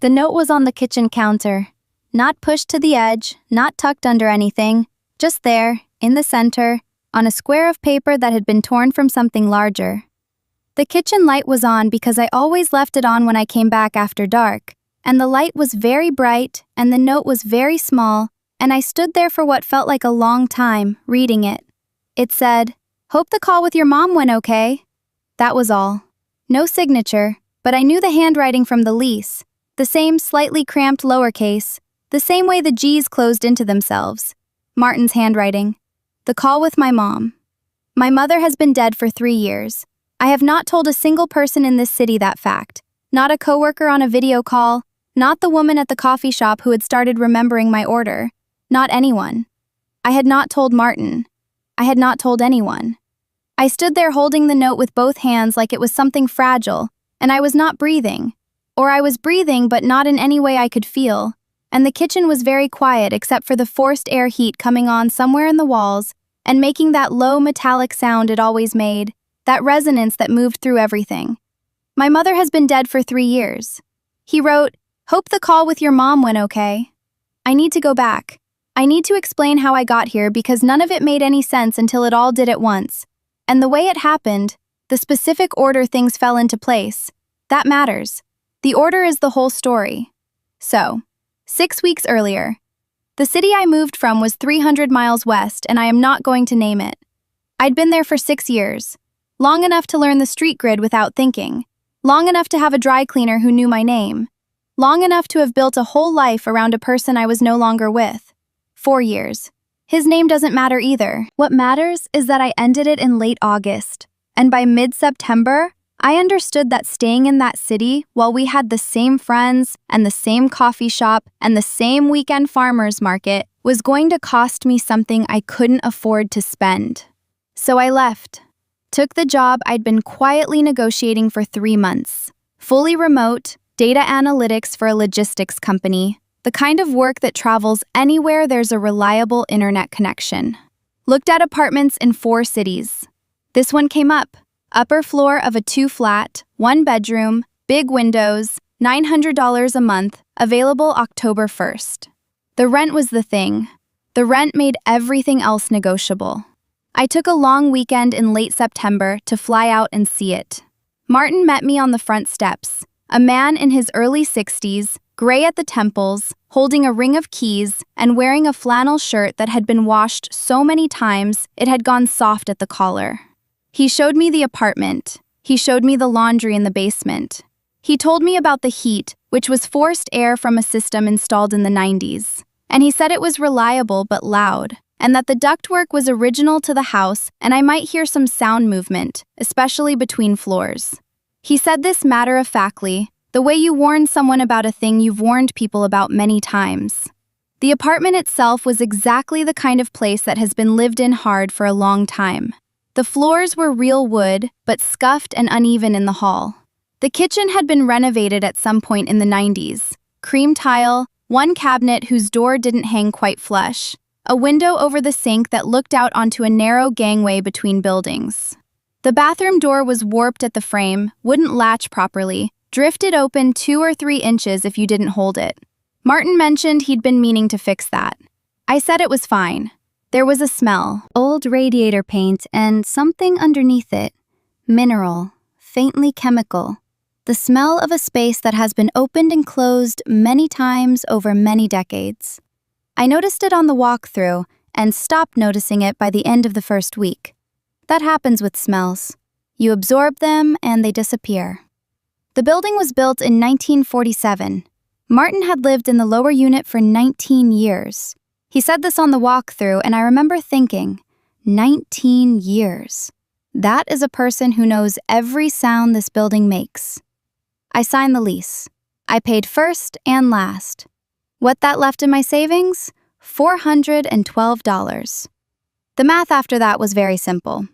The note was on the kitchen counter. Not pushed to the edge, not tucked under anything, just there, in the center, on a square of paper that had been torn from something larger. The kitchen light was on because I always left it on when I came back after dark, and the light was very bright, and the note was very small, and I stood there for what felt like a long time, reading it. It said, "Hope the call with your mom went okay." That was all. No signature, but I knew the handwriting from the lease. The same slightly cramped lowercase, the same way the G's closed into themselves. Martin's handwriting. The call with my mom. My mother has been dead for 3 years. I have not told a single person in this city that fact. Not a coworker on a video call, not the woman at the coffee shop who had started remembering my order. Not anyone. I had not told Martin. I had not told anyone. I stood there holding the note with both hands like it was something fragile, and I was not breathing. Or I was breathing but not in any way I could feel, and the kitchen was very quiet except for the forced air heat coming on somewhere in the walls and making that low metallic sound it always made, that resonance that moved through everything. My mother has been dead for 3 years. He wrote, "Hope the call with your mom went okay." I need to go back. I need to explain how I got here because none of it made any sense until it all did at once. And the way it happened, the specific order things fell into place, that matters. The order is the whole story. So, 6 weeks earlier, the city I moved from was 300 miles west, and I am not going to name it. I'd been there for 6 years, long enough to learn the street grid without thinking, long enough to have a dry cleaner who knew my name, long enough to have built a whole life around a person I was no longer with. 4 years. His name doesn't matter either. What matters is that I ended it in late August, and by mid-September, I understood that staying in that city while we had the same friends and the same coffee shop and the same weekend farmers market was going to cost me something I couldn't afford to spend. So I left. Took the job I'd been quietly negotiating for 3 months. Fully remote, data analytics for a logistics company, the kind of work that travels anywhere there's a reliable internet connection. Looked at apartments in 4 cities. This one came up. Upper floor of a 2-flat, 1-bedroom, big windows, $900 a month, available October 1st. The rent was the thing. The rent made everything else negotiable. I took a long weekend in late September to fly out and see it. Martin met me on the front steps, a man in his early 60s, gray at the temples, holding a ring of keys and wearing a flannel shirt that had been washed so many times it had gone soft at the collar. He showed me the apartment. He showed me the laundry in the basement. He told me about the heat, which was forced air from a system installed in the 90s. And he said it was reliable but loud, and that the ductwork was original to the house and I might hear some sound movement, especially between floors. He said this matter-of-factly, the way you warn someone about a thing you've warned people about many times. The apartment itself was exactly the kind of place that has been lived in hard for a long time. The floors were real wood, but scuffed and uneven in the hall. The kitchen had been renovated at some point in the 90s. Cream tile, one cabinet whose door didn't hang quite flush, a window over the sink that looked out onto a narrow gangway between buildings. The bathroom door was warped at the frame, wouldn't latch properly, drifted open 2 or 3 inches if you didn't hold it. Martin mentioned he'd been meaning to fix that. I said it was fine. There was a smell, old radiator paint and something underneath it. Mineral, faintly chemical. The smell of a space that has been opened and closed many times over many decades. I noticed it on the walkthrough and stopped noticing it by the end of the first week. That happens with smells. You absorb them and they disappear. The building was built in 1947. Martin had lived in the lower unit for 19 years. He said this on the walkthrough, and I remember thinking, 19 years. That is a person who knows every sound this building makes. I signed the lease. I paid first and last. What that left in my savings? $412. The math after that was very simple.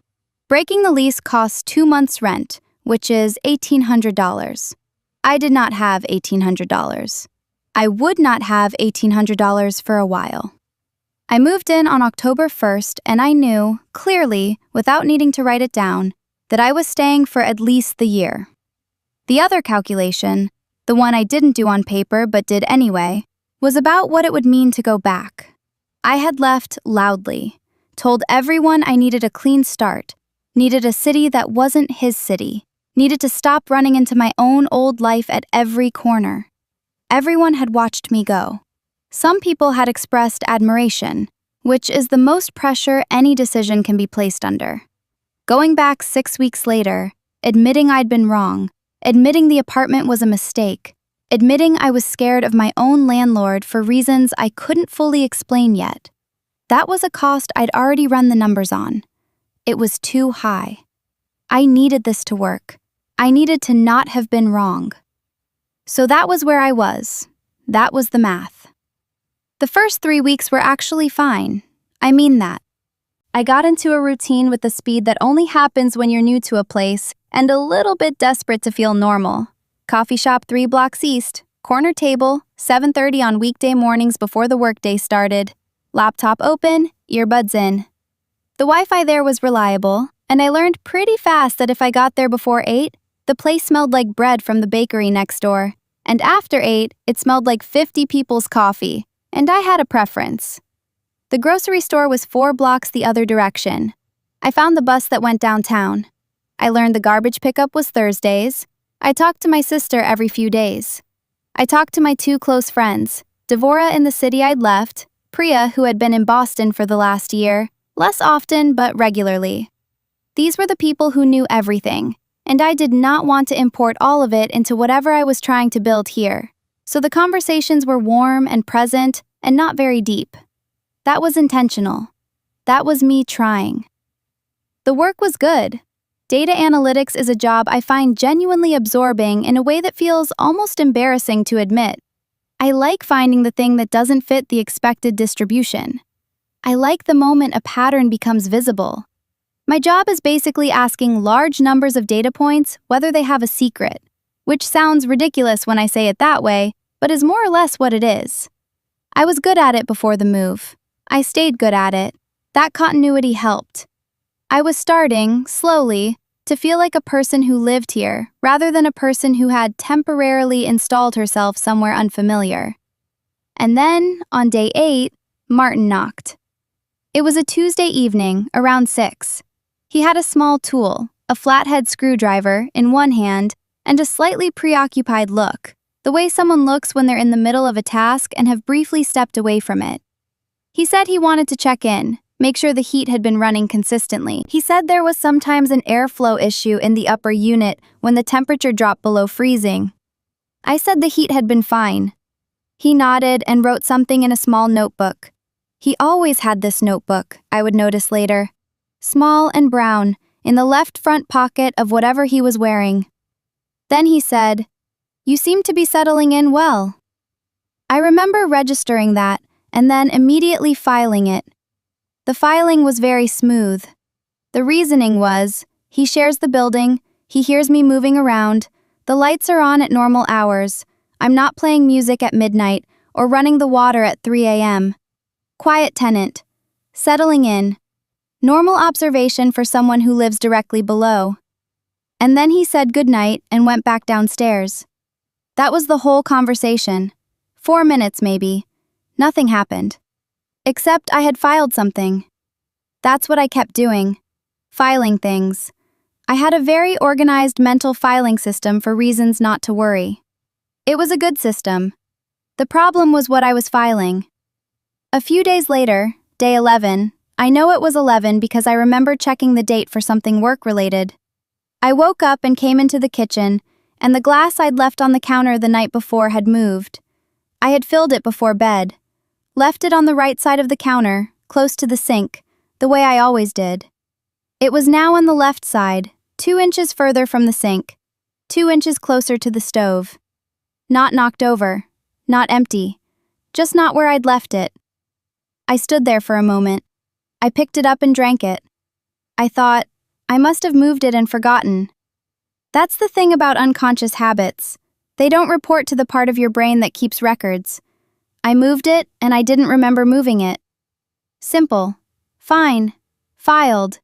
Breaking the lease costs 2 months' rent, which is $1,800. I did not have $1,800. I would not have $1,800 for a while. I moved in on October 1st, and I knew, clearly, without needing to write it down, that I was staying for at least the year. The other calculation, the one I didn't do on paper but did anyway, was about what it would mean to go back. I had left loudly, told everyone I needed a clean start, needed a city that wasn't his city, needed to stop running into my own old life at every corner. Everyone had watched me go. Some people had expressed admiration, which is the most pressure any decision can be placed under. Going back 6 weeks later, admitting I'd been wrong, admitting the apartment was a mistake, admitting I was scared of my own landlord for reasons I couldn't fully explain yet. That was a cost I'd already run the numbers on. It was too high. I needed this to work. I needed to not have been wrong. So that was where I was. That was the math. The first 3 weeks were actually fine. I mean that. I got into a routine with the speed that only happens when you're new to a place and a little bit desperate to feel normal. Coffee shop 3 blocks east, corner table, 7:30 on weekday mornings before the workday started. Laptop open, earbuds in. The Wi-Fi there was reliable, and I learned pretty fast that if I got there before 8, the place smelled like bread from the bakery next door, and after 8, it smelled like 50 people's coffee, and I had a preference. The grocery store was 4 blocks the other direction. I found the bus that went downtown. I learned the garbage pickup was Thursdays. I talked to my sister every few days. I talked to my 2 close friends, Devora in the city I'd left, Priya, who had been in Boston for the last year, less often but regularly. These were the people who knew everything, and I did not want to import all of it into whatever I was trying to build here. So the conversations were warm and present and not very deep. That was intentional. That was me trying. The work was good. Data analytics is a job I find genuinely absorbing in a way that feels almost embarrassing to admit. I like finding the thing that doesn't fit the expected distribution. I like the moment a pattern becomes visible. My job is basically asking large numbers of data points whether they have a secret, which sounds ridiculous when I say it that way, but is more or less what it is. I was good at it before the move. I stayed good at it. That continuity helped. I was starting, slowly, to feel like a person who lived here, rather than a person who had temporarily installed herself somewhere unfamiliar. And then, on day 8, Martin knocked. It was a Tuesday evening, around 6. He had a small tool, a flathead screwdriver, in one hand, and a slightly preoccupied look, the way someone looks when they're in the middle of a task and have briefly stepped away from it. He said he wanted to check in, make sure the heat had been running consistently. He said there was sometimes an airflow issue in the upper unit when the temperature dropped below freezing. I said the heat had been fine. He nodded and wrote something in a small notebook. He always had this notebook, I would notice later. Small and brown, in the left front pocket of whatever he was wearing. Then he said, "You seem to be settling in well." I remember registering that and then immediately filing it. The filing was very smooth. The reasoning was, he shares the building, he hears me moving around, the lights are on at normal hours, I'm not playing music at midnight or running the water at 3 a.m. Quiet tenant. Settling in. Normal observation for someone who lives directly below. And then he said goodnight and went back downstairs. That was the whole conversation. 4 minutes maybe. Nothing happened. Except I had filed something. That's what I kept doing. Filing things. I had a very organized mental filing system for reasons not to worry. It was a good system. The problem was what I was filing. A few days later, day 11, I know it was 11 because I remember checking the date for something work-related. I woke up and came into the kitchen, and the glass I'd left on the counter the night before had moved. I had filled it before bed. Left it on the right side of the counter, close to the sink, the way I always did. It was now on the left side, 2 inches further from the sink, 2 inches closer to the stove. Not knocked over, not empty, just not where I'd left it. I stood there for a moment. I picked it up and drank it. I thought, I must have moved it and forgotten. That's the thing about unconscious habits. They don't report to the part of your brain that keeps records. I moved it, and I didn't remember moving it. Simple. Fine. Filed.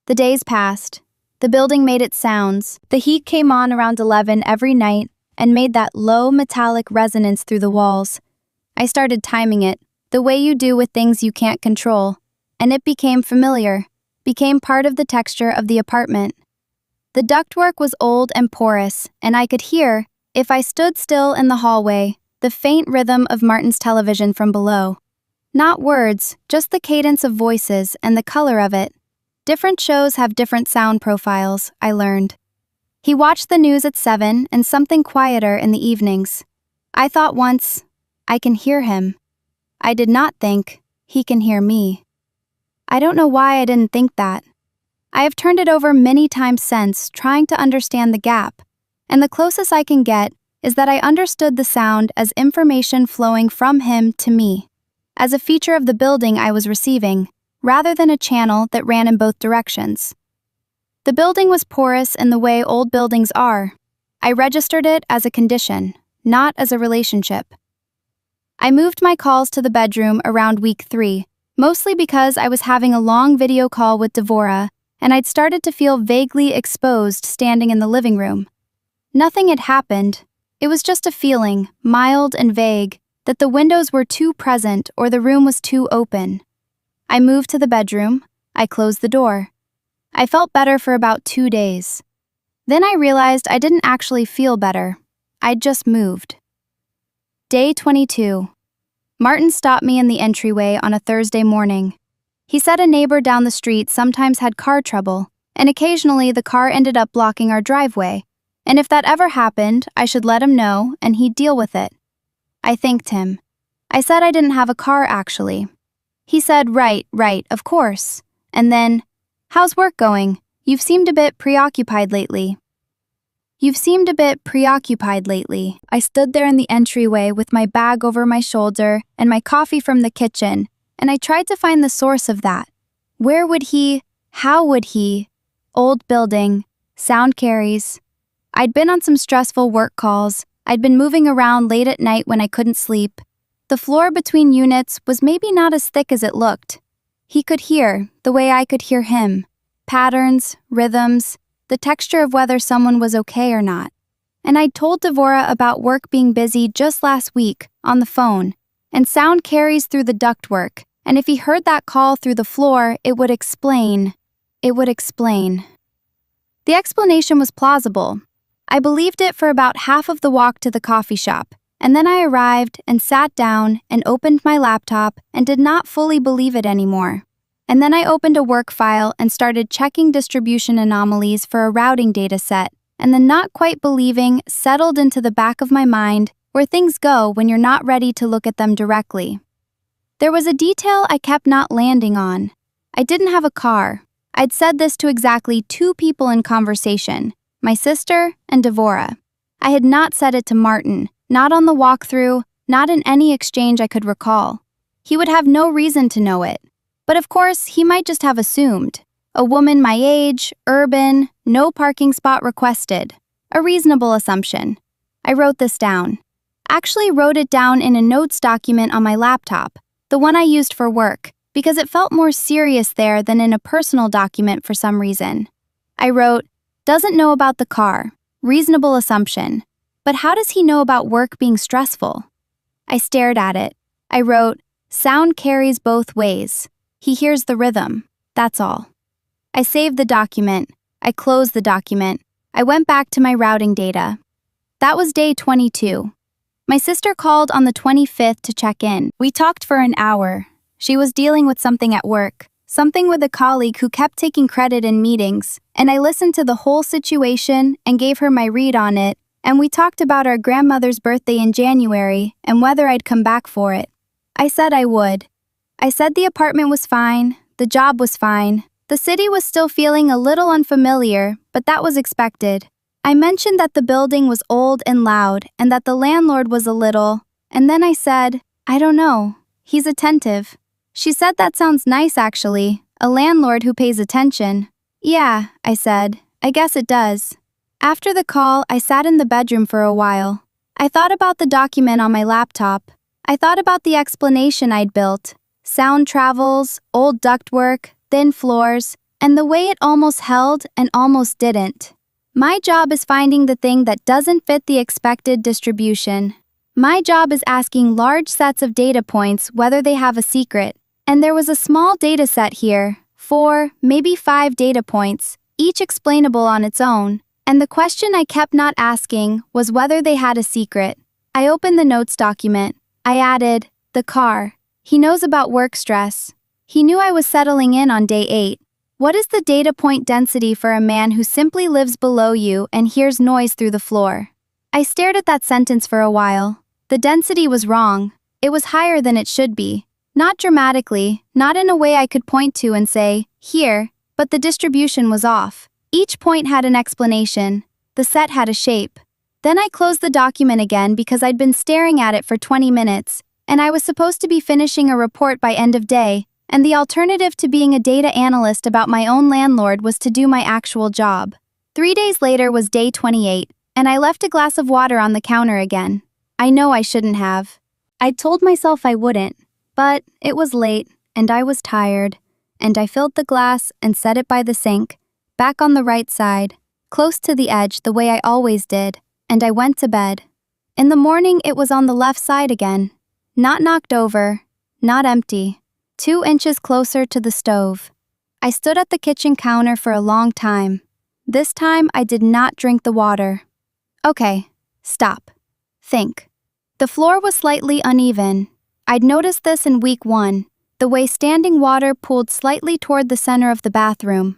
The days passed. The building made its sounds. The heat came on around 11 every night, and made that low metallic resonance through the walls. I started timing it, the way you do with things you can't control, and it became familiar, became part of the texture of the apartment. The ductwork was old and porous, and I could hear, if I stood still in the hallway, the faint rhythm of Martin's television from below. Not words, just the cadence of voices and the color of it. Different shows have different sound profiles, I learned. He watched the news at 7 and something quieter in the evenings. I thought once, I can hear him. I did not think, he can hear me. I don't know why I didn't think that. I have turned it over many times since, trying to understand the gap, and the closest I can get is that I understood the sound as information flowing from him to me, as a feature of the building I was receiving, rather than a channel that ran in both directions. The building was porous in the way old buildings are. I registered it as a condition, not as a relationship. I moved my calls to the bedroom around week 3, mostly because I was having a long video call with Devora, and I'd started to feel vaguely exposed standing in the living room. Nothing had happened. It was just a feeling, mild and vague, that the windows were too present or the room was too open. I moved to the bedroom. I closed the door. I felt better for about 2 days. Then I realized I didn't actually feel better. I'd just moved. Day 22. Martin stopped me in the entryway on a Thursday morning. He said a neighbor down the street sometimes had car trouble, and occasionally the car ended up blocking our driveway, and if that ever happened, I should let him know and he'd deal with it. I thanked him. I said I didn't have a car, actually. He said, right, of course. And then, how's work going? You've seemed a bit preoccupied lately. I stood there in the entryway with my bag over my shoulder and my coffee from the kitchen, and I tried to find the source of that. Where would he? How would he? Old building. Sound carries. I'd been on some stressful work calls. I'd been moving around late at night when I couldn't sleep. The floor between units was maybe not as thick as it looked. He could hear, the way I could hear him. Patterns, rhythms, the texture of whether someone was okay or not. And I'd told Devora about work being busy just last week, on the phone, and sound carries through the ductwork, and if he heard that call through the floor, it would explain. The explanation was plausible. I believed it for about half of the walk to the coffee shop, and then I arrived and sat down and opened my laptop and did not fully believe it anymore. And then I opened a work file and started checking distribution anomalies for a routing data set, and the not quite believing settled into the back of my mind where things go when you're not ready to look at them directly. There was a detail I kept not landing on. I didn't have a car. I'd said this to exactly 2 people in conversation, my sister and Devora. I had not said it to Martin, not on the walkthrough, not in any exchange I could recall. He would have no reason to know it. But of course, he might just have assumed. A woman my age, urban, no parking spot requested. A reasonable assumption. I wrote this down. Actually wrote it down in a notes document on my laptop, the one I used for work, because it felt more serious there than in a personal document for some reason. I wrote, doesn't know about the car, reasonable assumption, but how does he know about work being stressful? I stared at it. I wrote, sound carries both ways. He hears the rhythm, that's all. I saved the document. I closed the document. I went back to my routing data. That was day 22. My sister called on the 25th to check in. We talked for an hour. She was dealing with something at work, something with a colleague who kept taking credit in meetings, and I listened to the whole situation and gave her my read on it, and we talked about our grandmother's birthday in January and whether I'd come back for it. I said I would. I said the apartment was fine, the job was fine, the city was still feeling a little unfamiliar, but that was expected. I mentioned that the building was old and loud and that the landlord was a little, and then I said, I don't know, he's attentive. She said that sounds nice actually, a landlord who pays attention. Yeah, I said, I guess it does. After the call, I sat in the bedroom for a while. I thought about the document on my laptop. I thought about the explanation I'd built. Sound travels, old ductwork, thin floors, and the way it almost held and almost didn't. My job is finding the thing that doesn't fit the expected distribution. My job is asking large sets of data points whether they have a secret. And there was a small data set here, 4, maybe 5 data points, each explainable on its own. And the question I kept not asking was whether they had a secret. I opened the notes document. I added, the car. He knows about work stress. He knew I was settling in on day 8. What is the data point density for a man who simply lives below you and hears noise through the floor? I stared at that sentence for a while. The density was wrong. It was higher than it should be. Not dramatically, not in a way I could point to and say, here, but the distribution was off. Each point had an explanation. The set had a shape. Then I closed the document again because I'd been staring at it for 20 minutes, and I was supposed to be finishing a report by end of day, and the alternative to being a data analyst about my own landlord was to do my actual job. 3 days later was day 28, and I left a glass of water on the counter again. I know I shouldn't have. I'd told myself I wouldn't, but it was late, and I was tired, and I filled the glass and set it by the sink, back on the right side, close to the edge the way I always did, and I went to bed. In the morning it was on the left side again, not knocked over, not empty. 2 inches closer to the stove. I stood at the kitchen counter for a long time. This time I did not drink the water. Okay, stop. Think. The floor was slightly uneven. I'd noticed this in week 1, the way standing water pooled slightly toward the center of the bathroom.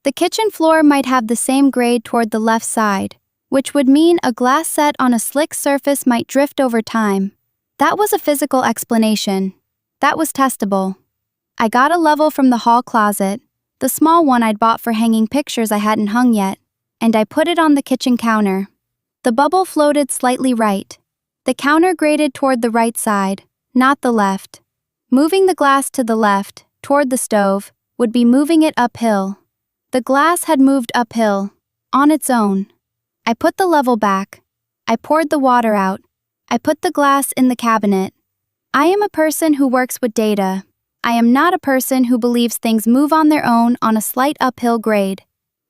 The kitchen floor might have the same grade toward the left side, which would mean a glass set on a slick surface might drift over time. That was a physical explanation. That was testable. I got a level from the hall closet, the small one I'd bought for hanging pictures I hadn't hung yet, and I put it on the kitchen counter. The bubble floated slightly right. The counter graded toward the right side, not the left. Moving the glass to the left, toward the stove, would be moving it uphill. The glass had moved uphill, on its own. I put the level back. I poured the water out. I put the glass in the cabinet. I am a person who works with data. I am not a person who believes things move on their own on a slight uphill grade.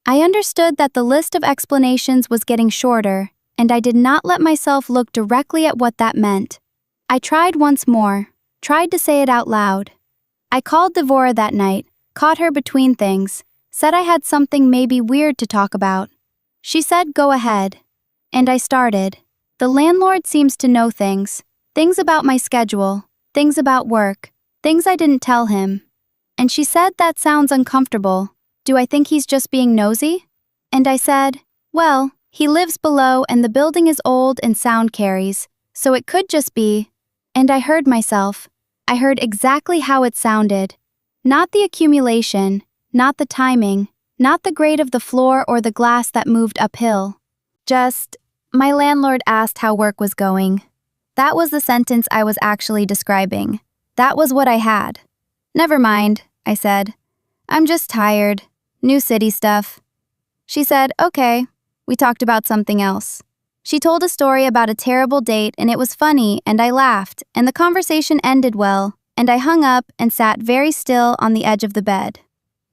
I understood that the list of explanations was getting shorter, and I did not let myself look directly at what that meant. I tried once more, tried to say it out loud. I called Devora that night, caught her between things, said I had something maybe weird to talk about. She said go ahead. And I started. The landlord seems to know things about my schedule, things about work, things I didn't tell him. And she said that sounds uncomfortable. Do I think he's just being nosy? And I said, well, he lives below and the building is old and sound carries, so it could just be. And I heard myself. I heard exactly how it sounded. Not the accumulation, not the timing, not the grade of the floor or the glass that moved uphill. Just, my landlord asked how work was going. That was the sentence I was actually describing. That was what I had. Never mind, I said. I'm just tired. New city stuff. She said, okay. We talked about something else. She told a story about a terrible date and it was funny and I laughed and the conversation ended well and I hung up and sat very still on the edge of the bed.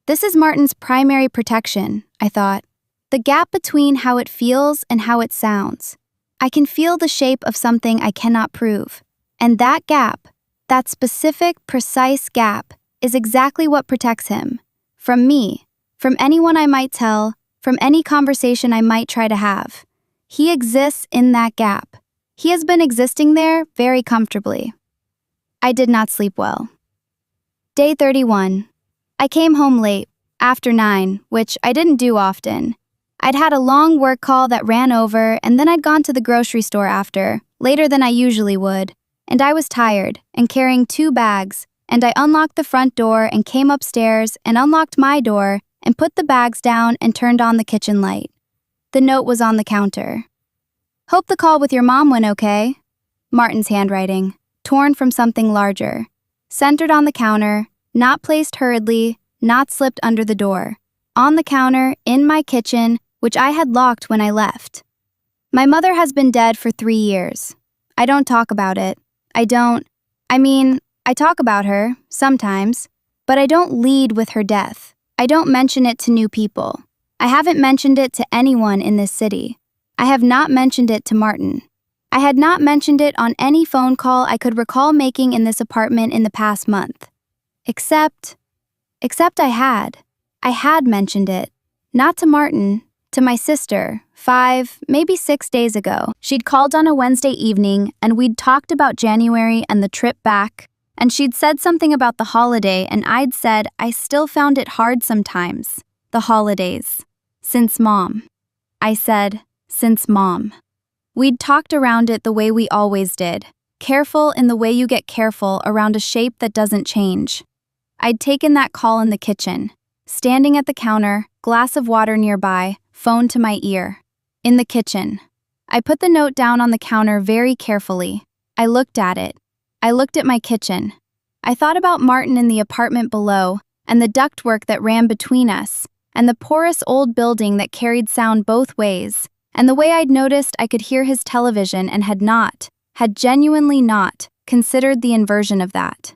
This is Martin's primary protection, I thought. The gap between how it feels and how it sounds. I can feel the shape of something I cannot prove. And that gap, that specific, precise gap, is exactly what protects him. From me, from anyone I might tell, from any conversation I might try to have. He exists in that gap. He has been existing there very comfortably. I did not sleep well. Day 31. I came home late, after 9, which I didn't do often. I'd had a long work call that ran over and then I'd gone to the grocery store after, later than I usually would, and I was tired and carrying 2 bags, and I unlocked the front door and came upstairs and unlocked my door and put the bags down and turned on the kitchen light. The note was on the counter. Hope the call with your mom went okay. Martin's handwriting, torn from something larger. Centered on the counter, not placed hurriedly, not slipped under the door. On the counter, in my kitchen, which I had locked when I left. My mother has been dead for 3 years. I don't talk about it. I talk about her, sometimes, but I don't lead with her death. I don't mention it to new people. I haven't mentioned it to anyone in this city. I have not mentioned it to Martin. I had not mentioned it on any phone call I could recall making in this apartment in the past month. Except I had. I had mentioned it. Not to Martin, to my sister, 5, maybe 6 days ago. She'd called on a Wednesday evening, and we'd talked about January and the trip back, and she'd said something about the holiday, and I'd said I still found it hard sometimes. The holidays. Since Mom. I said, since Mom. We'd talked around it the way we always did. Careful in the way you get careful around a shape that doesn't change. I'd taken that call in the kitchen. Standing at the counter, glass of water nearby, phone to my ear. In the kitchen. I put the note down on the counter very carefully. I looked at it. I looked at my kitchen. I thought about Martin in the apartment below, and the ductwork that ran between us, and the porous old building that carried sound both ways, and the way I'd noticed I could hear his television and had genuinely not, considered the inversion of that.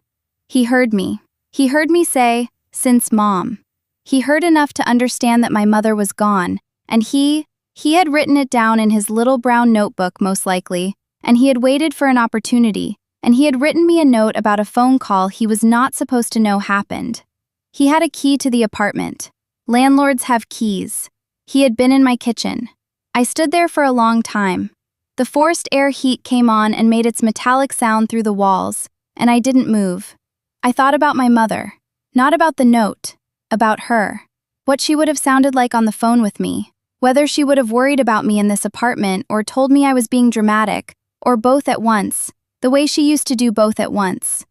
He heard me. He heard me say, since Mom. He heard enough to understand that my mother was gone, and he had written it down in his little brown notebook most likely, and he had waited for an opportunity, and he had written me a note about a phone call he was not supposed to know happened. He had a key to the apartment. Landlords have keys. He had been in my kitchen. I stood there for a long time. The forced air heat came on and made its metallic sound through the walls, and I didn't move. I thought about my mother. Not about the note. About her. What she would have sounded like on the phone with me. Whether she would have worried about me in this apartment or told me I was being dramatic, or both at once, the way she used to do both at once.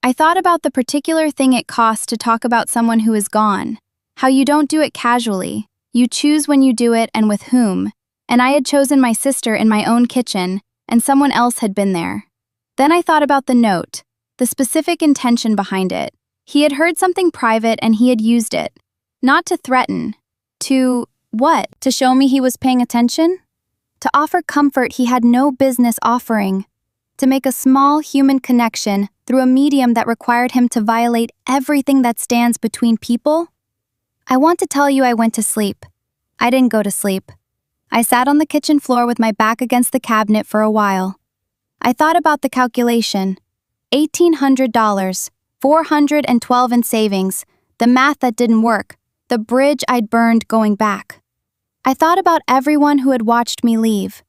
I thought about the particular thing it costs to talk about someone who is gone. How you don't do it casually. You choose when you do it and with whom. And I had chosen my sister in my own kitchen, and someone else had been there. Then I thought about the note, the specific intention behind it. He had heard something private and he had used it. Not to threaten. To, what? To show me he was paying attention? To offer comfort he had no business offering. To make a small human connection through a medium that required him to violate everything that stands between people? I want to tell you I went to sleep. I didn't go to sleep. I sat on the kitchen floor with my back against the cabinet for a while. I thought about the calculation. $1,800, $412 in savings, the math that didn't work, the bridge I'd burned going back. I thought about everyone who had watched me leave.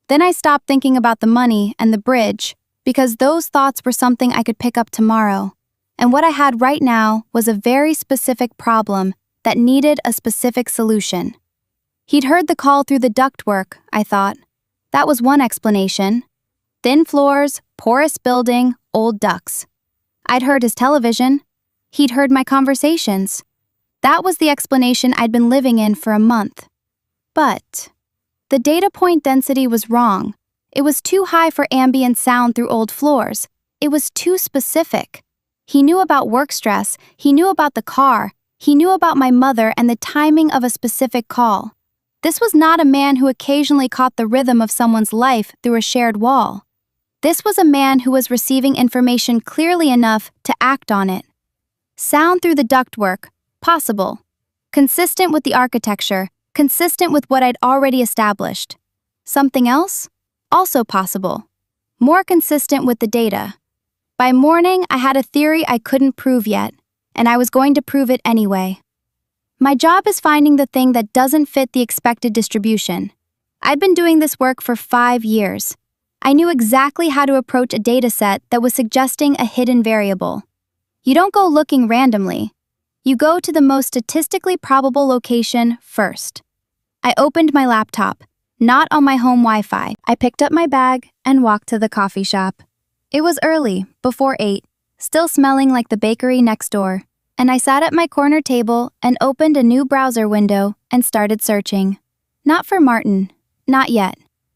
Then I stopped thinking about the money and the bridge, because those thoughts were something I could pick up tomorrow. And what I had right now was a very specific problem that needed a specific solution. He'd heard the call through the ductwork, I thought. That was one explanation. Thin floors, porous building, old ducts. I'd heard his television. He'd heard my conversations. That was the explanation I'd been living in for a month. But the data point density was wrong. It was too high for ambient sound through old floors. It was too specific. He knew about work stress. He knew about the car. He knew about my mother and the timing of a specific call. This was not a man who occasionally caught the rhythm of someone's life through a shared wall. This was a man who was receiving information clearly enough to act on it. Sound through the ductwork, possible. Consistent with the architecture, consistent with what I'd already established. Something else? Also possible. More consistent with the data. By morning, I had a theory I couldn't prove yet, and I was going to prove it anyway. My job is finding the thing that doesn't fit the expected distribution. I'd been doing this work for 5 years. I knew exactly how to approach a dataset that was suggesting a hidden variable. You don't go looking randomly. You go to the most statistically probable location first. I opened my laptop, not on my home Wi-Fi. I picked up my bag and walked to the coffee shop. It was early, before 8, still smelling like the bakery next door. And I sat at my corner table and opened a new browser window and started searching. Not for Martin, not yet.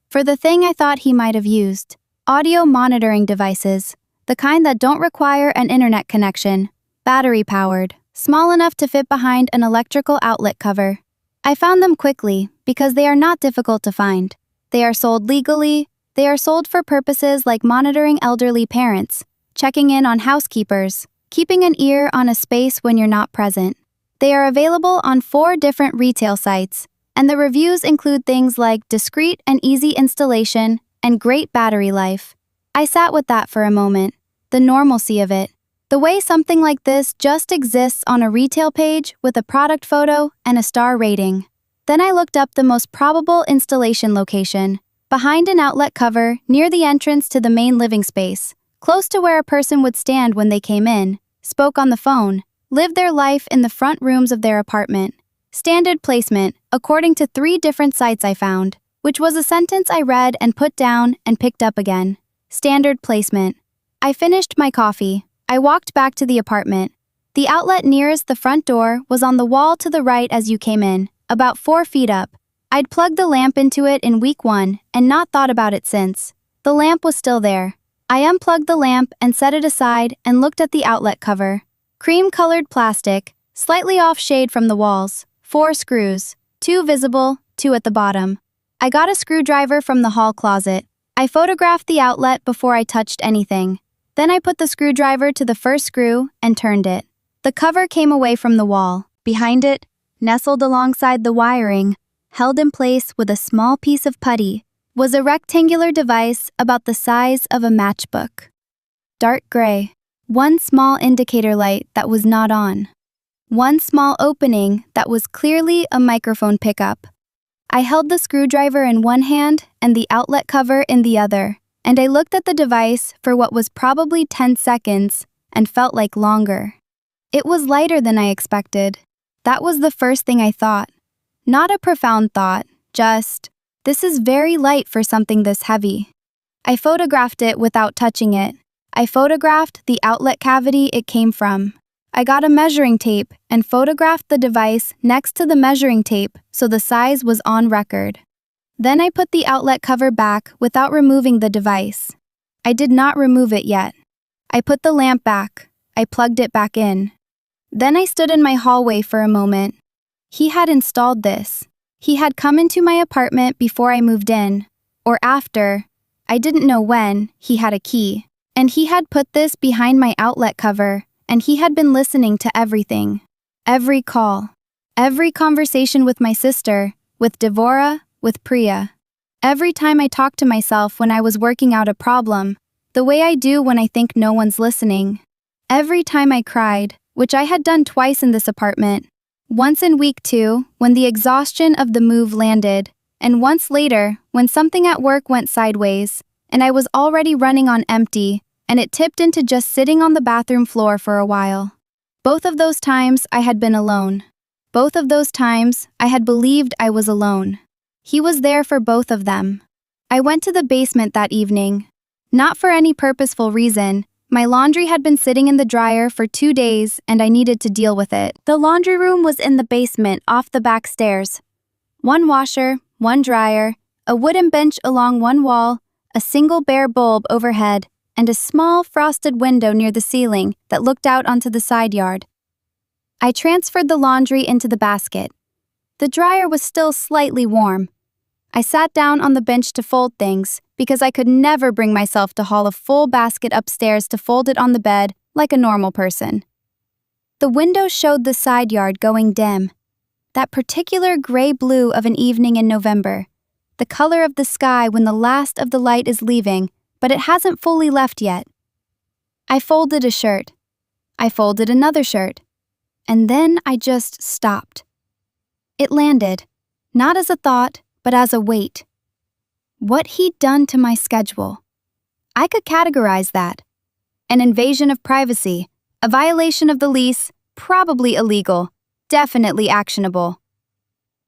For the thing I thought he might have used. Audio monitoring devices, the kind that don't require an internet connection, battery-powered, small enough to fit behind an electrical outlet cover. I found them quickly because they are not difficult to find. They are sold legally. They are sold for purposes like monitoring elderly parents, checking in on housekeepers, keeping an ear on a space when you're not present. They are available on 4 different retail sites, and the reviews include things like discreet and easy installation and great battery life. I sat with that for a moment. The normalcy of it. The way something like this just exists on a retail page with a product photo and a star rating. Then I looked up the most probable installation location, behind an outlet cover near the entrance to the main living space, close to where a person would stand when they came in, spoke on the phone, lived their life in the front rooms of their apartment. Standard placement, according to 3 different sites I found, which was a sentence I read and put down and picked up again. Standard placement. I finished my coffee. I walked back to the apartment. The outlet nearest the front door was on the wall to the right as you came in, about 4 feet up. I'd plugged the lamp into it in week 1 and not thought about it since. The lamp was still there. I unplugged the lamp and set it aside and looked at the outlet cover. Cream-colored plastic, slightly off shade from the walls, 4 screws, 2 visible, 2 at the bottom. I got a screwdriver from the hall closet. I photographed the outlet before I touched anything. Then I put the screwdriver to the first screw and turned it. The cover came away from the wall. Behind it, nestled alongside the wiring, held in place with a small piece of putty, was a rectangular device about the size of a matchbook. Dark gray. 1 small indicator light that was not on. 1 small opening that was clearly a microphone pickup. I held the screwdriver in one hand and the outlet cover in the other, and I looked at the device for what was probably 10 seconds and felt like longer. It was lighter than I expected. That was the first thing I thought. Not a profound thought, just, this is very light for something this heavy. I photographed it without touching it. I photographed the outlet cavity it came from. I got a measuring tape and photographed the device next to the measuring tape so the size was on record. Then I put the outlet cover back without removing the device. I did not remove it yet. I put the lamp back. I plugged it back in. Then I stood in my hallway for a moment. He had installed this. He had come into my apartment before I moved in, or after. I didn't know when. He had a key. And he had put this behind my outlet cover, and he had been listening to everything. Every call. Every conversation with my sister, with Devora, with Priya. Every time I talked to myself when I was working out a problem, the way I do when I think no one's listening. Every time I cried, which I had done twice in this apartment. Once in week 2, when the exhaustion of the move landed, and once later, when something at work went sideways, and I was already running on empty, and it tipped into just sitting on the bathroom floor for a while. Both of those times I had been alone. Both of those times I had believed I was alone. He was there for both of them. I went to the basement that evening. Not for any purposeful reason. My laundry had been sitting in the dryer for 2 days and I needed to deal with it. The laundry room was in the basement off the back stairs. 1 washer, 1 dryer, a wooden bench along one wall, a single bare bulb overhead, and a small frosted window near the ceiling that looked out onto the side yard. I transferred the laundry into the basket. The dryer was still slightly warm. I sat down on the bench to fold things because I could never bring myself to haul a full basket upstairs to fold it on the bed like a normal person. The window showed the side yard going dim. That particular gray-blue of an evening in November. The color of the sky when the last of the light is leaving, but it hasn't fully left yet. I folded a shirt. I folded another shirt. And then I just stopped. It landed, not as a thought, but as a weight. What he'd done to my schedule. I could categorize that. An invasion of privacy, a violation of the lease, probably illegal, definitely actionable.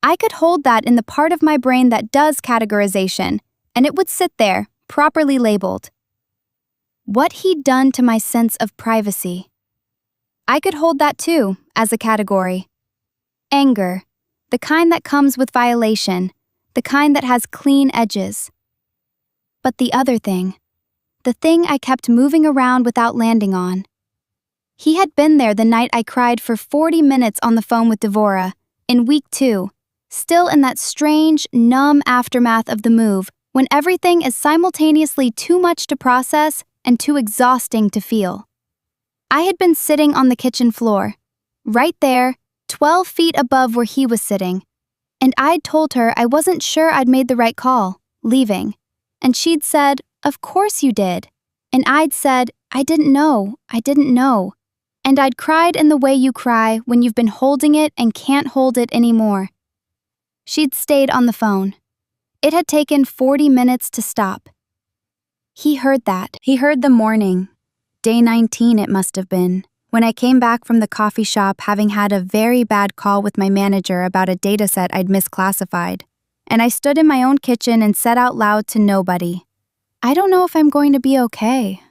I could hold that in the part of my brain that does categorization, and it would sit there, properly labeled. What he'd done to my sense of privacy. I could hold that too, as a category. Anger, the kind that comes with violation, the kind that has clean edges. But the other thing, the thing I kept moving around without landing on. He had been there the night I cried for 40 minutes on the phone with Devora, in week 2, still in that strange, numb aftermath of the move, when everything is simultaneously too much to process and too exhausting to feel. I had been sitting on the kitchen floor, right there, 12 feet above where he was sitting. And I'd told her I wasn't sure I'd made the right call, leaving. And she'd said, "Of course you did." And I'd said, I didn't know. And I'd cried in the way you cry when you've been holding it and can't hold it anymore. She'd stayed on the phone. It had taken 40 minutes to stop. He heard that. He heard the morning. Day 19 it must have been, when I came back from the coffee shop having had a very bad call with my manager about a dataset I'd misclassified. And I stood in my own kitchen and said out loud to nobody, "I don't know if I'm going to be okay."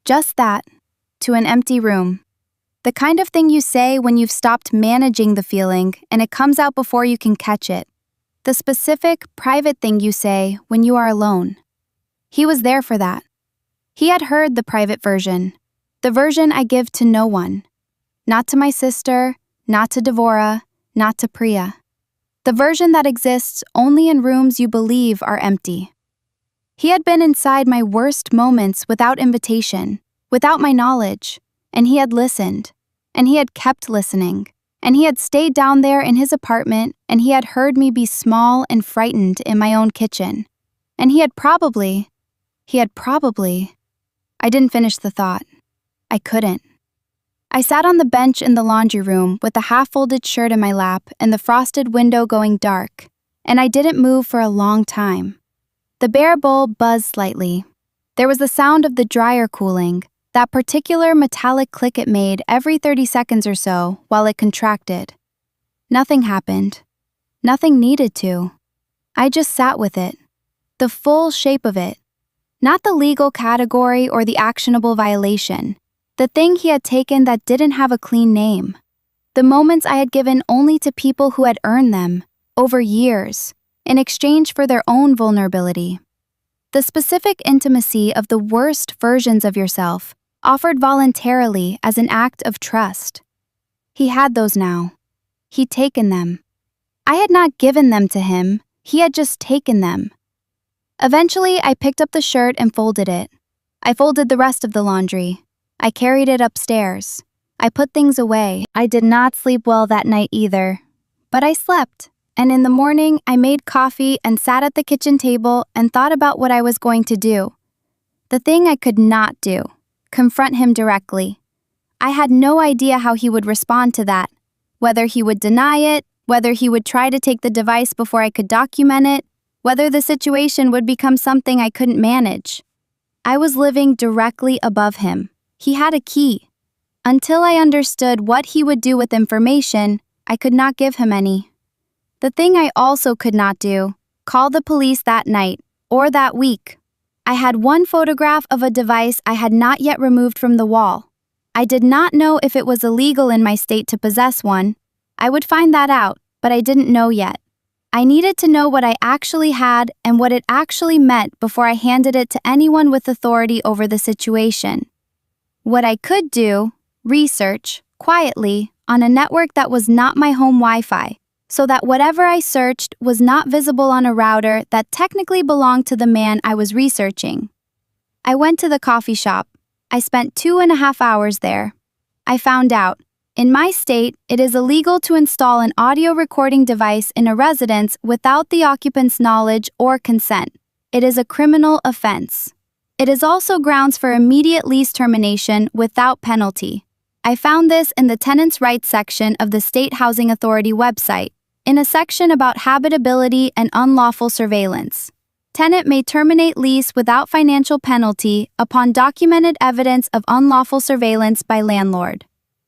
Just that, to an empty room. The kind of thing you say when you've stopped managing the feeling and it comes out before you can catch it. The specific, private thing you say when you are alone. He was there for that. He had heard the private version, the version I give to no one. Not to my sister, not to Devora, not to Priya. The version that exists only in rooms you believe are empty. He had been inside my worst moments without invitation, without my knowledge, and he had listened, and he had kept listening, and he had stayed down there in his apartment, and he had heard me be small and frightened in my own kitchen, and he had probably, I didn't finish the thought. I couldn't. I sat on the bench in the laundry room with the half-folded shirt in my lap and the frosted window going dark, and I didn't move for a long time. The bare bowl buzzed slightly. There was the sound of the dryer cooling, that particular metallic click it made every 30 seconds or so while it contracted. Nothing happened. Nothing needed to. I just sat with it. The full shape of it. Not the legal category or the actionable violation. The thing he had taken that didn't have a clean name. The moments I had given only to people who had earned them, over years, in exchange for their own vulnerability. The specific intimacy of the worst versions of yourself, offered voluntarily as an act of trust. He had those now. He'd taken them. I had not given them to him, he had just taken them. Eventually, I picked up the shirt and folded it. I folded the rest of the laundry. I carried it upstairs. I put things away. I did not sleep well that night either. But I slept, and in the morning, I made coffee and sat at the kitchen table and thought about what I was going to do. The thing I could not do, confront him directly. I had no idea how he would respond to that, whether he would deny it, whether he would try to take the device before I could document it, whether the situation would become something I couldn't manage. I was living directly above him. He had a key. Until I understood what he would do with information, I could not give him any. The thing I also could not do, call the police that night, or that week. I had one photograph of a device I had not yet removed from the wall. I did not know if it was illegal in my state to possess one. I would find that out, but I didn't know yet. I needed to know what I actually had and what it actually meant before I handed it to anyone with authority over the situation. What I could do, research, quietly, on a network that was not my home Wi-Fi, so that whatever I searched was not visible on a router that technically belonged to the man I was researching. I went to the coffee shop. I spent 2.5 hours there. I found out, in my state, it is illegal to install an audio recording device in a residence without the occupant's knowledge or consent. It is a criminal offense. It is also grounds for immediate lease termination without penalty. I found this in the Tenants' Rights section of the State Housing Authority website, in a section about habitability and unlawful surveillance. Tenant may terminate lease without financial penalty upon documented evidence of unlawful surveillance by landlord.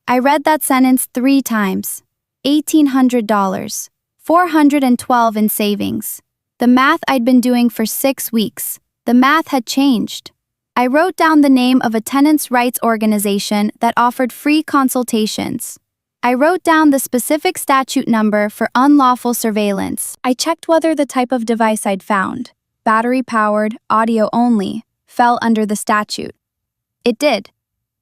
I read that sentence 3 times. $1,800, $412 in savings. The math I'd been doing for 6 weeks. The math had changed. I wrote down the name of a tenants' rights organization that offered free consultations. I wrote down the specific statute number for unlawful surveillance. I checked whether the type of device I'd found, battery-powered, audio only, fell under the statute. It did.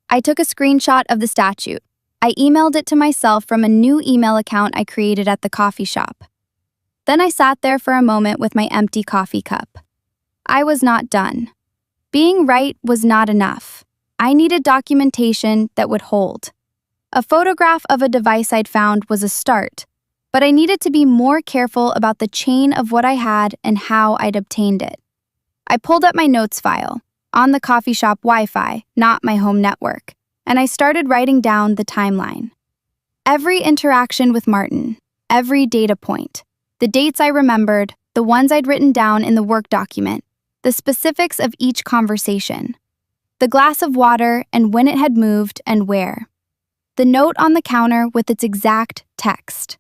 I took a screenshot of the statute. I emailed it to myself from a new email account I created at the coffee shop. Then I sat there for a moment with my empty coffee cup. I was not done. Being right was not enough. I needed documentation that would hold. A photograph of a device I'd found was a start, but I needed to be more careful about the chain of what I had and how I'd obtained it. I pulled up my notes file, on the coffee shop Wi-Fi, not my home network, and I started writing down the timeline. Every interaction with Martin, every data point, the dates I remembered, the ones I'd written down in the work document, the specifics of each conversation, the glass of water and when it had moved and where, the note on the counter with its exact text,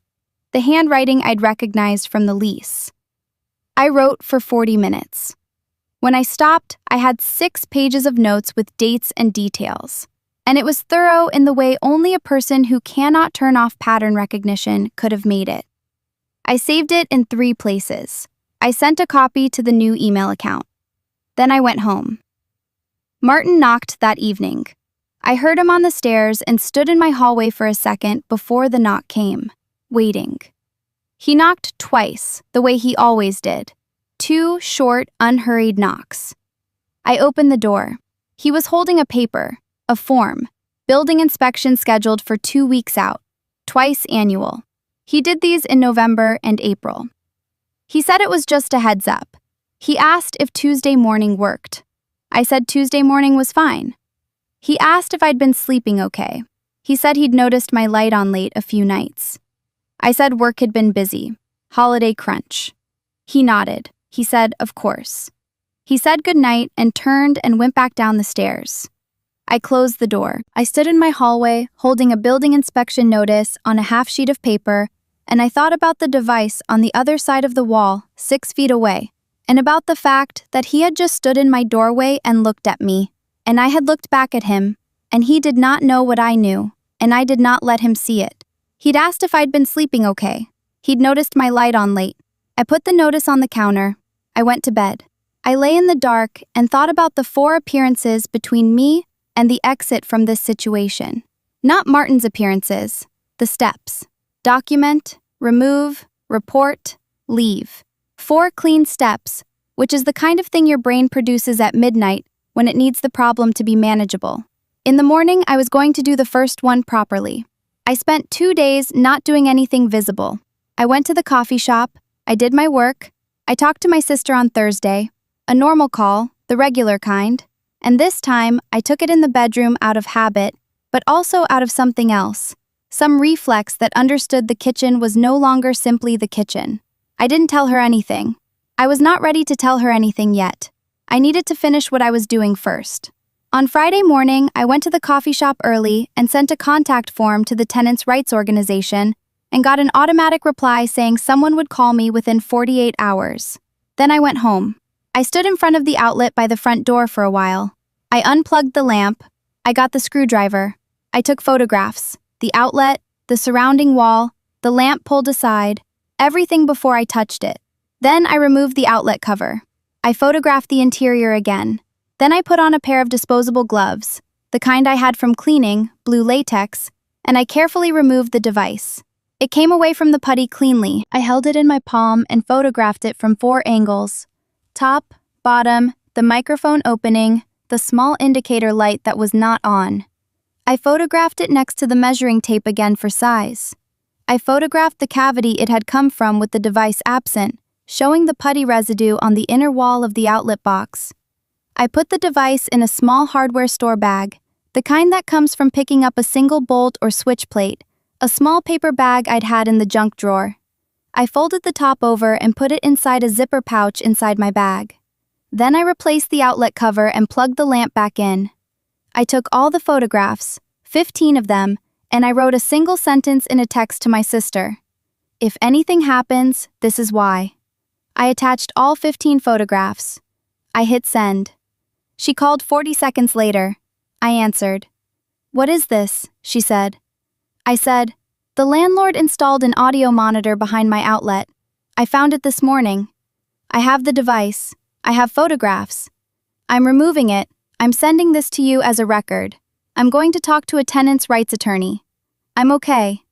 the handwriting I'd recognized from the lease. I wrote for 40 minutes. When I stopped, I had 6 pages of notes with dates and details, and it was thorough in the way only a person who cannot turn off pattern recognition could have made it. I saved it in 3 places. I sent a copy to the new email account. Then I went home. Martin knocked that evening. I heard him on the stairs and stood in my hallway for a second before the knock came, waiting. He knocked twice, the way he always did. 2 short, unhurried knocks. I opened the door. He was holding a paper, a form, building inspection scheduled for 2 weeks out, twice annual. He did these in November and April. He said it was just a heads up. He asked if Tuesday morning worked. I said Tuesday morning was fine. He asked if I'd been sleeping okay. He said he'd noticed my light on late a few nights. I said work had been busy, holiday crunch. He nodded. He said, of course. He said goodnight and turned and went back down the stairs. I closed the door. I stood in my hallway, holding a building inspection notice on a half sheet of paper, and I thought about the device on the other side of the wall, 6 feet away, and about the fact that he had just stood in my doorway and looked at me, and I had looked back at him, and he did not know what I knew, and I did not let him see it. He'd asked if I'd been sleeping okay. He'd noticed my light on late. I put the notice on the counter. I went to bed. I lay in the dark and thought about the 4 appearances between me and the exit from this situation. Not Martin's appearances, the steps. Document, remove, report, leave. 4 clean steps, which is the kind of thing your brain produces at midnight when it needs the problem to be manageable. In the morning, I was going to do the first one properly. I spent 2 days not doing anything visible. I went to the coffee shop, I did my work, I talked to my sister on Thursday, a normal call, the regular kind, and this time I took it in the bedroom out of habit, but also out of something else, some reflex that understood the kitchen was no longer simply the kitchen. I didn't tell her anything. I was not ready to tell her anything yet. I needed to finish what I was doing first. On Friday morning, I went to the coffee shop early and sent a contact form to the tenants' rights organization and got an automatic reply saying someone would call me within 48 hours. Then I went home. I stood in front of the outlet by the front door for a while. I unplugged the lamp. I got the screwdriver. I took photographs. The outlet, the surrounding wall, the lamp pulled aside, everything before I touched it. Then I removed the outlet cover. I photographed the interior again. Then I put on a pair of disposable gloves, the kind I had from cleaning, blue latex, and I carefully removed the device. It came away from the putty cleanly. I held it in my palm and photographed it from 4 angles. Top, bottom, the microphone opening, the small indicator light that was not on. I photographed it next to the measuring tape again for size. I photographed the cavity it had come from with the device absent, showing the putty residue on the inner wall of the outlet box. I put the device in a small hardware store bag, the kind that comes from picking up a single bolt or switch plate, a small paper bag I'd had in the junk drawer. I folded the top over and put it inside a zipper pouch inside my bag. Then I replaced the outlet cover and plugged the lamp back in. I took all the photographs, 15 of them, and I wrote a single sentence in a text to my sister. If anything happens, this is why. I attached all 15 photographs. I hit send. She called 40 seconds later. I answered. "What is this?" she said. I said, "The landlord installed an audio monitor behind my outlet. I found it this morning. I have the device. I have photographs. I'm removing it. I'm sending this to you as a record. I'm going to talk to a tenants' rights attorney. I'm okay.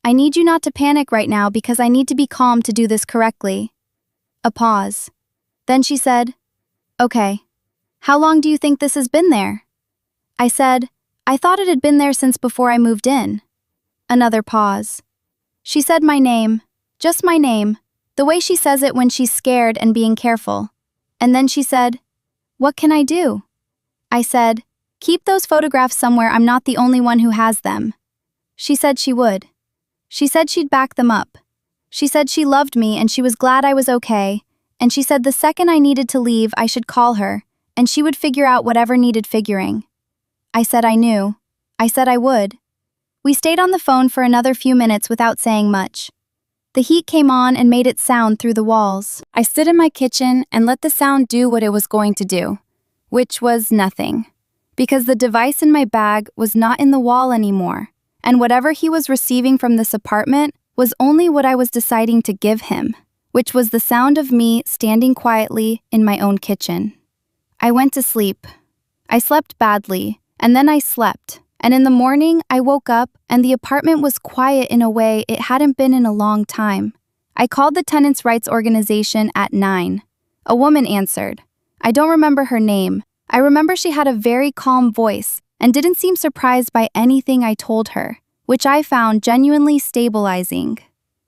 I need you not to panic right now because I need to be calm to do this correctly." A pause. Then she said, "Okay. How long do you think this has been there?" I said, I thought it had been there since before I moved in. Another pause. She said my name, just my name, the way she says it when she's scared and being careful. And then she said, "What can I do?" I said, "Keep those photographs somewhere. I'm not the only one who has them." She said she would. She said she'd back them up. She said she loved me and she was glad I was okay, and she said the second I needed to leave, I should call her, and she would figure out whatever needed figuring. I said I knew. I said I would. We stayed on the phone for another few minutes without saying much. The heat came on and made it sound through the walls. I stood in my kitchen and let the sound do what it was going to do, which was nothing, because the device in my bag was not in the wall anymore, and whatever he was receiving from this apartment was only what I was deciding to give him, which was the sound of me standing quietly in my own kitchen. I went to sleep. I slept badly, and then I slept. And in the morning, I woke up and the apartment was quiet in a way it hadn't been in a long time. I called the tenants' rights organization at 9. A woman answered. I don't remember her name. I remember she had a very calm voice and didn't seem surprised by anything I told her, which I found genuinely stabilizing.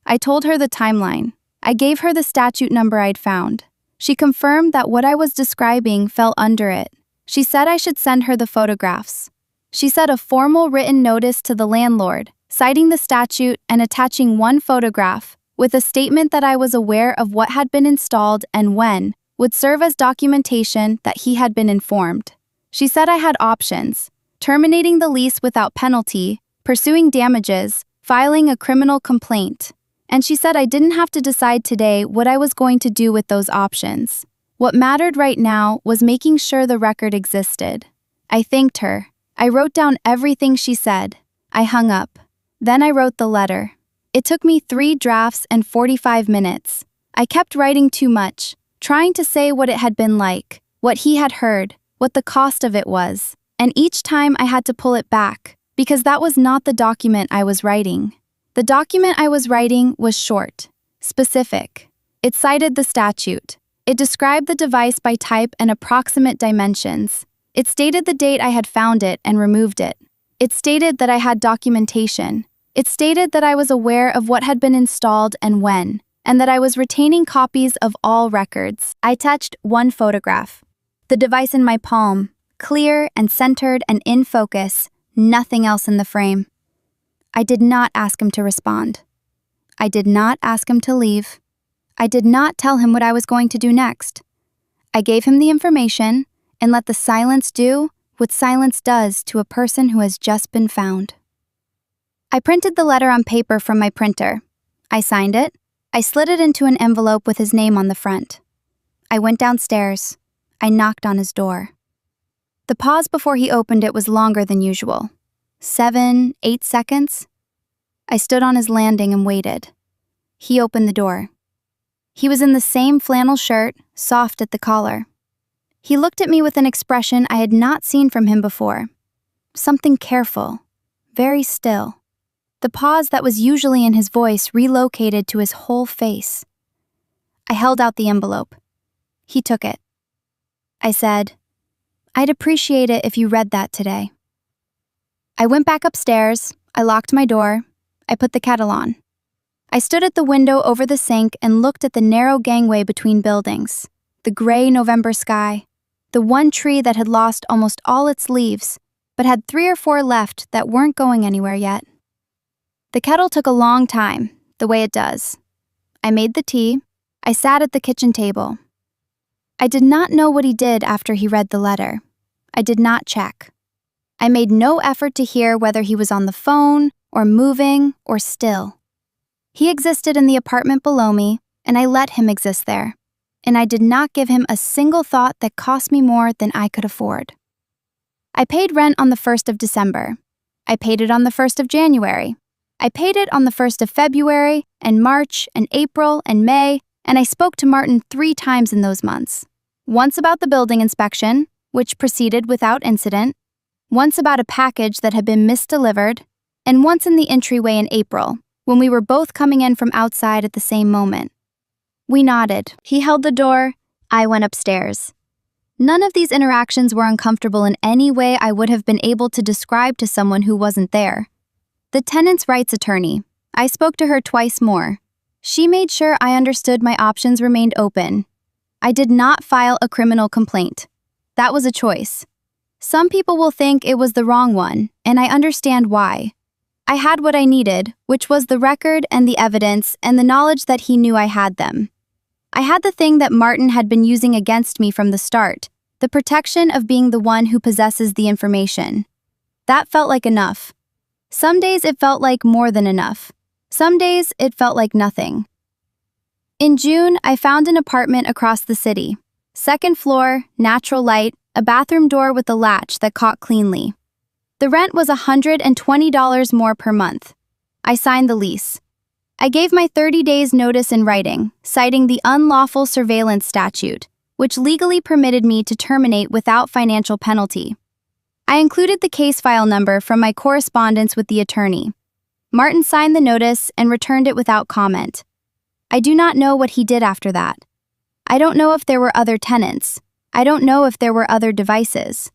I told her the timeline. I gave her the statute number I'd found. She confirmed that what I was describing fell under it. She said I should send her the photographs. She said a formal written notice to the landlord, citing the statute and attaching one photograph, with a statement that I was aware of what had been installed and when, would serve as documentation that he had been informed. She said I had options: terminating the lease without penalty, pursuing damages, filing a criminal complaint. And she said I didn't have to decide today what I was going to do with those options. What mattered right now was making sure the record existed. I thanked her. I wrote down everything she said. I hung up. Then I wrote the letter. It took me 3 drafts and 45 minutes. I kept writing too much, trying to say what it had been like, what he had heard, what the cost of it was. And each time I had to pull it back, because that was not the document I was writing. The document I was writing was short, specific. It cited the statute. It described the device by type and approximate dimensions. It stated the date I had found it and removed it. It stated that I had documentation. It stated that I was aware of what had been installed and when, and that I was retaining copies of all records. I touched one photograph. The device in my palm, clear and centered and in focus, nothing else in the frame. I did not ask him to respond. I did not ask him to leave. I did not tell him what I was going to do next. I gave him the information and let the silence do what silence does to a person who has just been found. I printed the letter on paper from my printer. I signed it. I slid it into an envelope with his name on the front. I went downstairs. I knocked on his door. The pause before he opened it was longer than usual. 7, 8 seconds. I stood on his landing and waited. He opened the door. He was in the same flannel shirt, soft at the collar. He looked at me with an expression I had not seen from him before. Something careful, very still. The pause that was usually in his voice relocated to his whole face. I held out the envelope. He took it. I said, "I'd appreciate it if you read that today." I went back upstairs. I locked my door. I put the kettle on. I stood at the window over the sink and looked at the narrow gangway between buildings, the gray November sky, the one tree that had lost almost all its leaves, but had 3 or 4 left that weren't going anywhere yet. The kettle took a long time, the way it does. I made the tea. I sat at the kitchen table. I did not know what he did after he read the letter. I did not check. I made no effort to hear whether he was on the phone, or moving, or still. He existed in the apartment below me, and I let him exist there. And I did not give him a single thought that cost me more than I could afford. I paid rent on the 1st of December. I paid it on the 1st of January. I paid it on the 1st of February, and March, and April, and May, and I spoke to Martin 3 times in those months. Once about the building inspection, which proceeded without incident, once about a package that had been misdelivered, and once in the entryway in April, when we were both coming in from outside at the same moment. We nodded. He held the door. I went upstairs. None of these interactions were uncomfortable in any way I would have been able to describe to someone who wasn't there. The tenant's rights attorney. I spoke to her twice more. She made sure I understood my options remained open. I did not file a criminal complaint. That was a choice. Some people will think it was the wrong one, and I understand why. I had what I needed, which was the record and the evidence and the knowledge that he knew I had them. I had the thing that Martin had been using against me from the start, the protection of being the one who possesses the information. That felt like enough. Some days it felt like more than enough. Some days it felt like nothing. In June, I found an apartment across the city. Second floor, natural light, a bathroom door with a latch that caught cleanly. The rent was $120 more per month. I signed the lease. I gave my 30 days notice in writing, citing the unlawful surveillance statute, which legally permitted me to terminate without financial penalty. I included the case file number from my correspondence with the attorney. Martin signed the notice and returned it without comment. I do not know what he did after that. I don't know if there were other tenants. I don't know if there were other devices.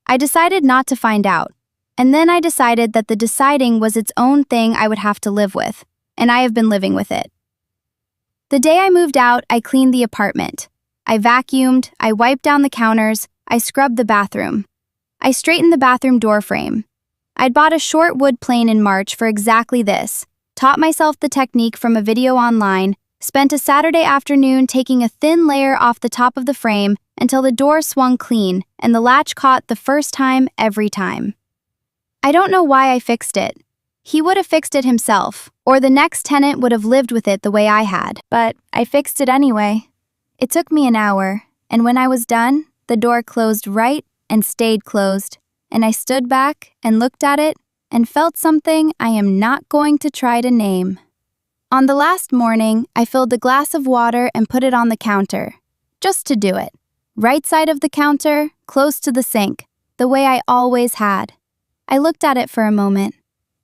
I decided not to find out, and then I decided that the deciding was its own thing I would have to live with, and I have been living with it. The day I moved out, I cleaned the apartment. I vacuumed, I wiped down the counters, I scrubbed the bathroom. I straightened the bathroom door frame. I'd bought a short wood plane in March for exactly this, taught myself the technique from a video online, spent a Saturday afternoon taking a thin layer off the top of the frame until the door swung clean and the latch caught the first time every time. I don't know why I fixed it. He would have fixed it himself, or the next tenant would have lived with it the way I had, but I fixed it anyway. It took me an hour, and when I was done, the door closed right and stayed closed, and I stood back and looked at it and felt something I am not going to try to name. On the last morning, I filled a glass of water and put it on the counter, just to do it. Right side of the counter, close to the sink, the way I always had. I looked at it for a moment.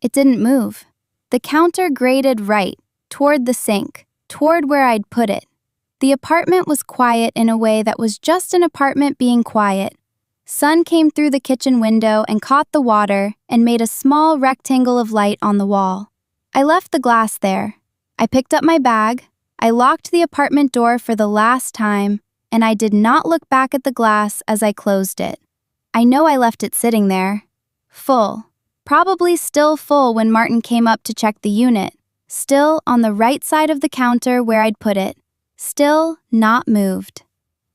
It didn't move. The counter graded right, toward the sink, toward where I'd put it. The apartment was quiet in a way that was just an apartment being quiet. Sun came through the kitchen window and caught the water and made a small rectangle of light on the wall. I left the glass there. I picked up my bag. I locked the apartment door for the last time, and I did not look back at the glass as I closed it. I know I left it sitting there. Full. Probably still full when Martin came up to check the unit. Still on the right side of the counter where I'd put it. Still not moved.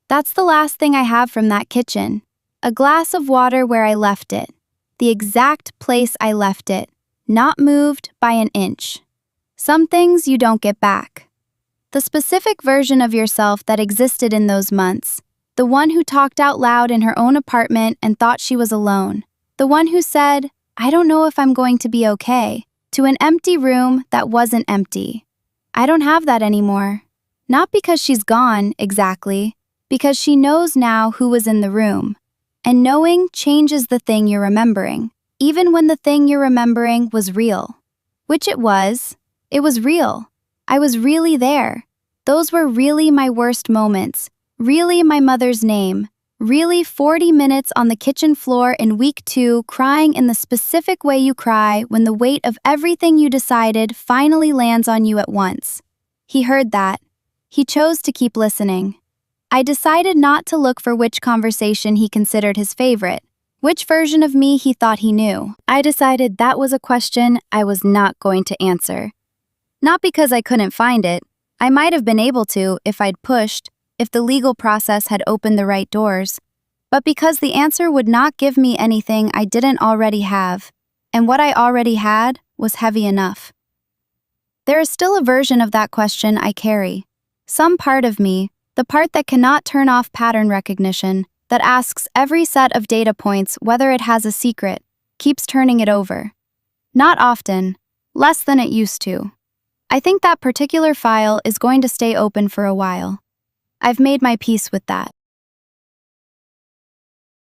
That's the last thing I have from that kitchen. A glass of water where I left it. The exact place I left it. Not moved by an inch. Some things you don't get back. The specific version of yourself that existed in those months. The one who talked out loud in her own apartment and thought she was alone. The one who said, "I don't know if I'm going to be okay," to an empty room that wasn't empty. I don't have that anymore. Not because she's gone, exactly, because she knows now who was in the room. And knowing changes the thing you're remembering, even when the thing you're remembering was real. Which it was. It was real. I was really there. Those were really my worst moments. Really my mother's name. Really 40 minutes on the kitchen floor in week 2 crying in the specific way you cry when the weight of everything you decided finally lands on you at once. He heard that. He chose to keep listening. I decided not to look for which conversation he considered his favorite, which version of me he thought he knew. I decided that was a question I was not going to answer. Not because I couldn't find it. I might have been able to if I'd pushed, if the legal process had opened the right doors, but because the answer would not give me anything I didn't already have, and what I already had was heavy enough. There is still a version of that question I carry. Some part of me, the part that cannot turn off pattern recognition, that asks every set of data points whether it has a secret, keeps turning it over. Not often, less than it used to. I think that particular file is going to stay open for a while. I've made my peace with that.